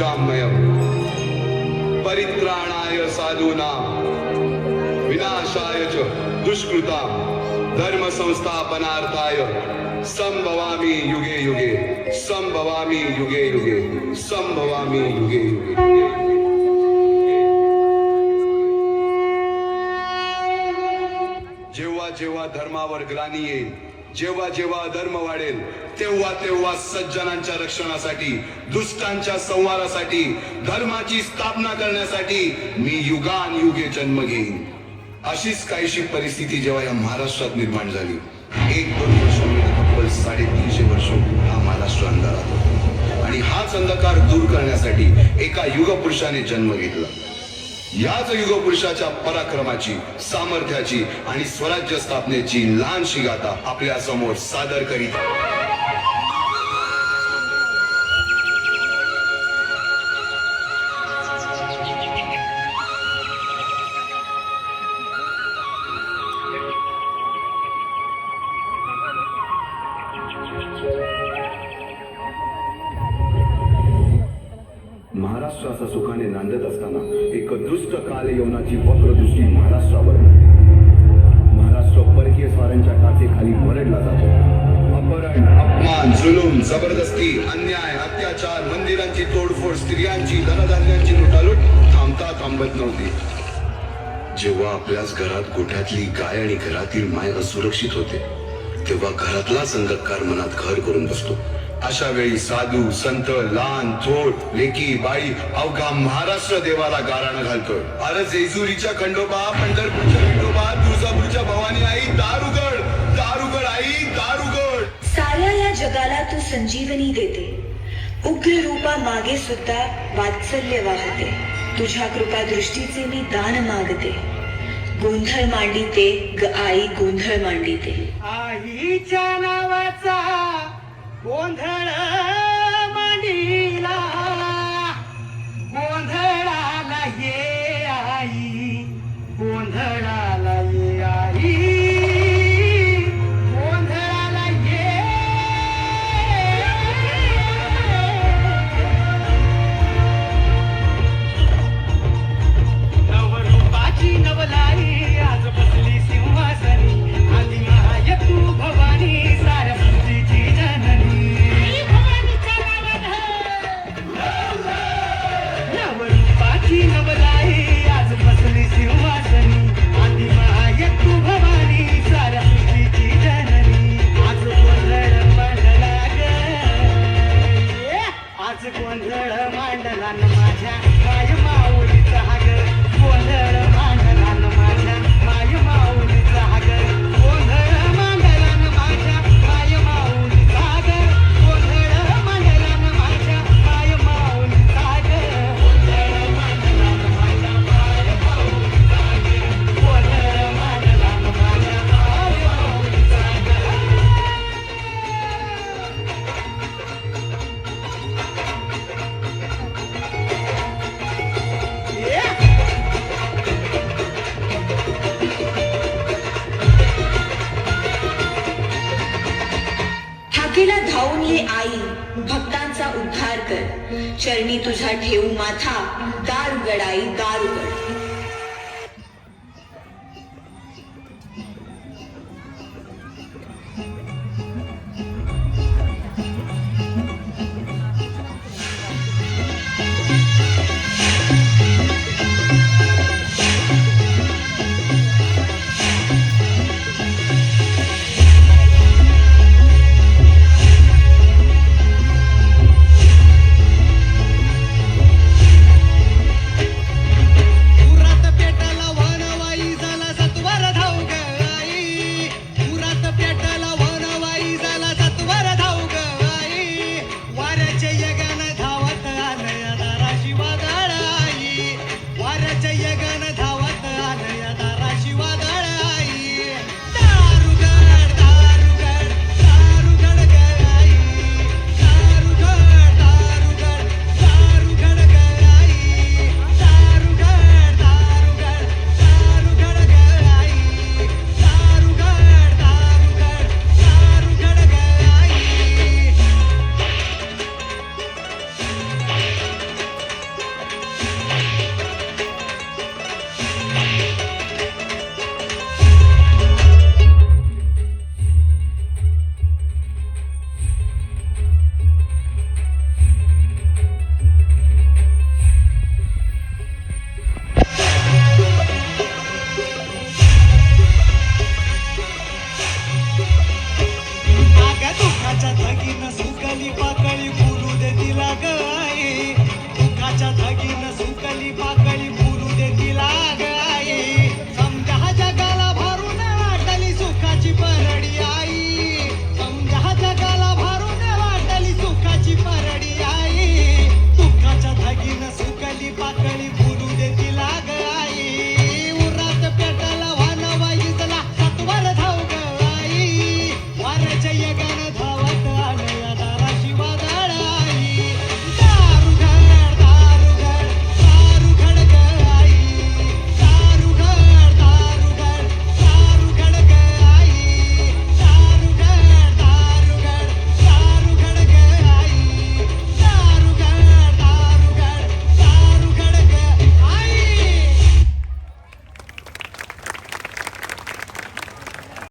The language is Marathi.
पंचामयम परित्राणाय साधूनां विनाशाय च दुष्कृतां धर्म संस्थापनार्थाय संभवामि युगे युगे संभवामि युगे युगे संभवामि युगे युगे। जेव्हा जेव्हा धर्मावर ग्लानी येईल, जेव्हा जेव्हा अधर्म वाढेल, तेव्हा तेव्हा सज्जनांच्या रक्षणासाठी, दुष्टांच्या संहारासाठी, धर्माची स्थापना करण्यासाठी मी युगानुयुगे जन्म घेईन। अशीच काहीशी परिस्थिती जेव्हा या महाराष्ट्रात निर्माण झाली, 1-2 वर्षांमध्ये तब्बल 350 वर्ष हा महाराष्ट्र अंधारात होता आणि हाच अंधकार दूर करण्यासाठी एका युगपुरुषाने जन्म घेतला। याच युगपुरुषाच्या पराक्रमाची, सामर्थ्याची आणि स्वराज्य स्थापनेची लहानशी गाथा आपल्या समोर सादर करीत महाराष्ट्र असा सुखाने नांदत असताना एक दुष्ट कालयवनाची वक्रदृष्टी महाराष्ट्रावर महाराष्ट्र परकीय स्वारांच्या टाचेखाली मरडला जातो। अपहरण, अपमान, जुलूम, जबरदस्ती, अन्याय, अत्याचार, मंदिरांची तोडफोड, स्त्रियांची, धनधान्यांची लुटालूट थांबत नव्हती। जेव्हा आपल्याच घरात गोठ्यातली गाय आणि घरातील माय असुरक्षित होते, तेव्हा घरातलाच अंधकार मनात घर करून बसतो। अशा वेळी साधू, संत, लहान, थोर, लेकी, बाई अवघा महाराष्ट्र देवाला गाराणं घालतोय। अरे जेजुरीच्या खंडोबा, पंढरपूरच्या विठोबा, तुळजापूरच्या भवानी आई, दार उघड, दार उघड आई, दार उघड। साऱ्या या जगाला तू संजीवनी देते, उग्र रूपा मागे सुद्धा वात्सल्य वाहते। तुझ्या कृपा दृष्टीचे मी दान मागते, गोंधळ मांडिते ग आई, गोंधळ मांडिते। आईच्या नावाचा गोंधळ मांडीला, गोंधळाला ये आई, गोंधळाला ये आई, गोंधळाला ये। नवरूपाची नवलाई आज बसली सिंहासनी, आधी महाय तू भवानी साऱ्या सृष्टीची जननी। नवरूपाची नवलाई आज बसली सिंहासनी, आधी महाय तू भवानी साऱ्या सृष्टीची जननी। आज गोंधळ मांडला ग, आज गोंधळ मांडला न माझ्या माय माऊलीचा ग, गोंधळ मांडला न माझ्या माय माऊलीचा ग, गोंधळ मांडला न माझ्या माय माऊलीचा ग, गोंधळ मांडला न माझ्या माय माऊलीचा ग, गोंधळ मांडला न माझ्या माय माऊलीचा ग, गोंधळ मांडला न माझ्या माय माऊलीचा हाकेला धावून ये आई, भक्तांचा उद्धार कर, चरणी तुझा ठेवू माथा, दार उघड आई, दार उघड।